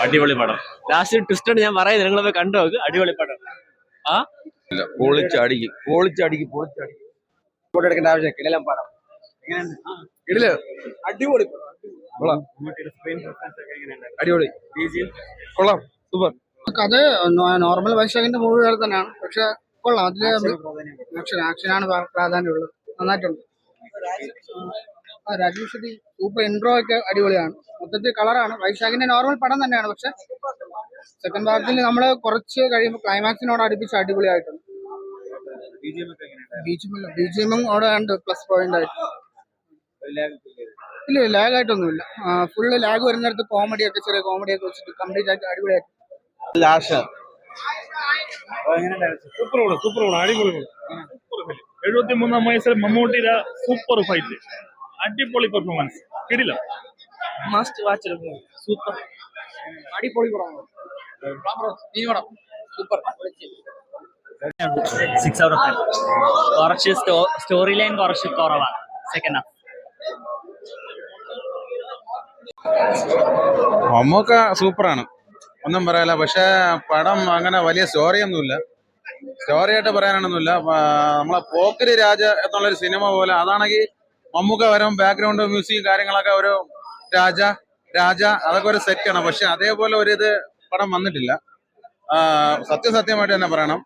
അടിപൊളി പടം. Last twist ഞാൻ പറയുന്നത് നിങ്ങൾ പോയി കണ്ടു നോക്ക്. അടിപൊളി പടം. ആ പൊളിച്ചടിക്കും പൊളിച്ചടിക്കും പൊളിച്ചടിക്കും. ഫോട്ടോ എടുക്കേണ്ട ആവശ്യം കിടലം പടം. കിടില് അടിപൊളി കൊള്ളാം. അടിപൊളി കൊള്ളാം സൂപ്പർ. കഥ നോർമൽ വൈശാഖിന്റെ മൂവി പോലെ തന്നെയാണ്, പക്ഷെ കൊള്ളാം. അതില് ആക്ഷനാണ് പ്രാധാന്യമുള്ളത്. നന്നായിട്ടുണ്ട്. രാജീവ് ഷെട്ടി സൂപ്പർ. ഇൻട്രോ ഒക്കെ അടിപൊളിയാണ്. മൊത്തത്തിൽ കളറാണ്. വൈശാഖിന്റെ നോർമൽ പടം തന്നെയാണ്, പക്ഷെ സെക്കൻഡ് പാർട്ടിൽ നമ്മൾ കുറച്ച് കഴിയുമ്പോൾ ക്ലൈമാക്സിനോട് അടുപ്പിച്ച് അടിപൊളിയായിട്ടുണ്ട്. ബിജിഎമ്മും അവിടെ ഉണ്ട് പ്ലസ് പോയിന്റ് ആയിട്ട്. ഇല്ല ലാഗ് ആയിട്ടൊന്നുമില്ല. ഫുള്ള് ലാഗ് വരുന്നിടത്ത് കോമഡി ഒക്കെ ചെറിയ കോമഡി ഒക്കെ വെച്ചിട്ട് കംപ്ലീറ്റ് ആയിട്ട് അടിപൊളിയായിട്ട്. സൂപ്പർ അടിപൊളി. 73-ാം വയസ്സിൽ മമ്മൂട്ടിയുടെ സൂപ്പർ ഫൈറ്റ്, അടിപൊളി പെർഫോമൻസ്, കിടിലം. Must watch. സൂപ്പർ അടിപൊളി പടമാണ്. സൂപ്പർ. 6 out of 10. കുറച്ച് സ്റ്റോറി ലൈൻ കുറച്ച് കുറവാണ് സെക്കൻഡ് ഹാഫ്. മമ്മൂക്ക സൂപ്പറാണ്, ഒന്നും പറയാല. പക്ഷെ പടം അങ്ങനെ വലിയ സ്റ്റോറിയൊന്നുമില്ല. സ്റ്റോറി ആയിട്ട് പറയാനൊന്നുമില്ല. നമ്മളെ പോക്കിരി രാജ എന്നുള്ളൊരു സിനിമ പോലെ, അതാണെങ്കിൽ മമ്മൂക്ക വരും, ബാക്ക്ഗ്രൗണ്ട് മ്യൂസിക് കാര്യങ്ങളൊക്കെ ഒരു രാജ അതൊക്കെ ഒരു സെറ്റാണ്. പക്ഷെ അതേപോലെ ഒരു ഇത് പടം വന്നിട്ടില്ല, സത്യമായിട്ട് തന്നെ പറയണം.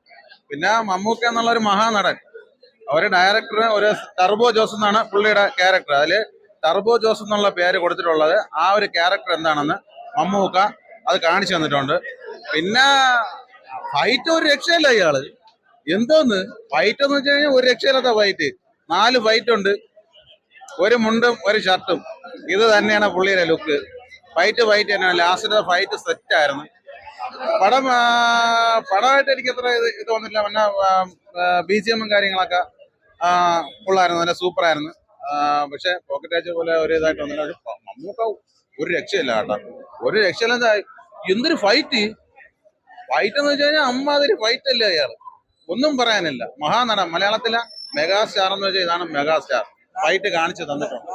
പിന്നെ മമ്മൂക്ക എന്നുള്ള ഒരു മഹാനടൻ, ഒരു ഡയറക്ടർ, ഒരു ടർബോ ജോസ് എന്നാണ് പുള്ളിയുടെ ക്യാരക്ടർ. അതിൽ ടർബോ ജോസ് എന്നുള്ള പേര് കൊടുത്തിട്ടുള്ളത്. ആ ഒരു ക്യാരക്ടർ എന്താണെന്ന് മമ്മൂക്ക അത് കാണിച്ചു തന്നിട്ടുണ്ട്. പിന്നെ ഫൈറ്റ് ഒരു രക്ഷയില്ല. ഇയാള് എന്തോന്ന് ഫൈറ്റ് എന്ന് വെച്ച് കഴിഞ്ഞാൽ ഒരു രക്ഷയില്ലാത്ത ഫൈറ്റ്. 4 ഫൈറ്റ് ഉണ്ട്, ഒരു മുണ്ടും ഒരു ഷർട്ടും. ഇത് തന്നെയാണ് പുള്ളിയുടെ ലുക്ക്. ഫൈറ്റ് തന്നെയാണ്. ലാസ്റ്റിന്റെ ഫൈറ്റ് സെറ്റ് ആയിരുന്നു. പടമായിട്ട് എനിക്ക് അത്ര ഇത് തോന്നില്ല. പിന്നെ BGM കാര്യങ്ങളൊക്കെ ഫുള്ളായിരുന്നു, നല്ല സൂപ്പറായിരുന്നു. പക്ഷെ പോക്കറ്റ് രാജ് പോലെ ഒരു ഇതായിട്ട് വന്നില്ല. മമ്മൂക്ക ഒരു രക്ഷയില്ല കേട്ടോ, ഒരു രക്ഷയില്ല. എന്തൊരു ഫൈറ്റ് എന്ന് വെച്ച് കഴിഞ്ഞാൽ അമ്മാതിരി ഫൈറ്റ് അല്ലേ അയാള്, ഒന്നും പറയാനില്ല. മഹാനടൻ, മലയാളത്തിലെ മെഗാസ്റ്റാർ എന്ന് വെച്ചാൽ ഇതാണ് മെഗാസ്റ്റാർ. ഫൈറ്റ് കാണിച്ചു തന്നിട്ടുണ്ട്.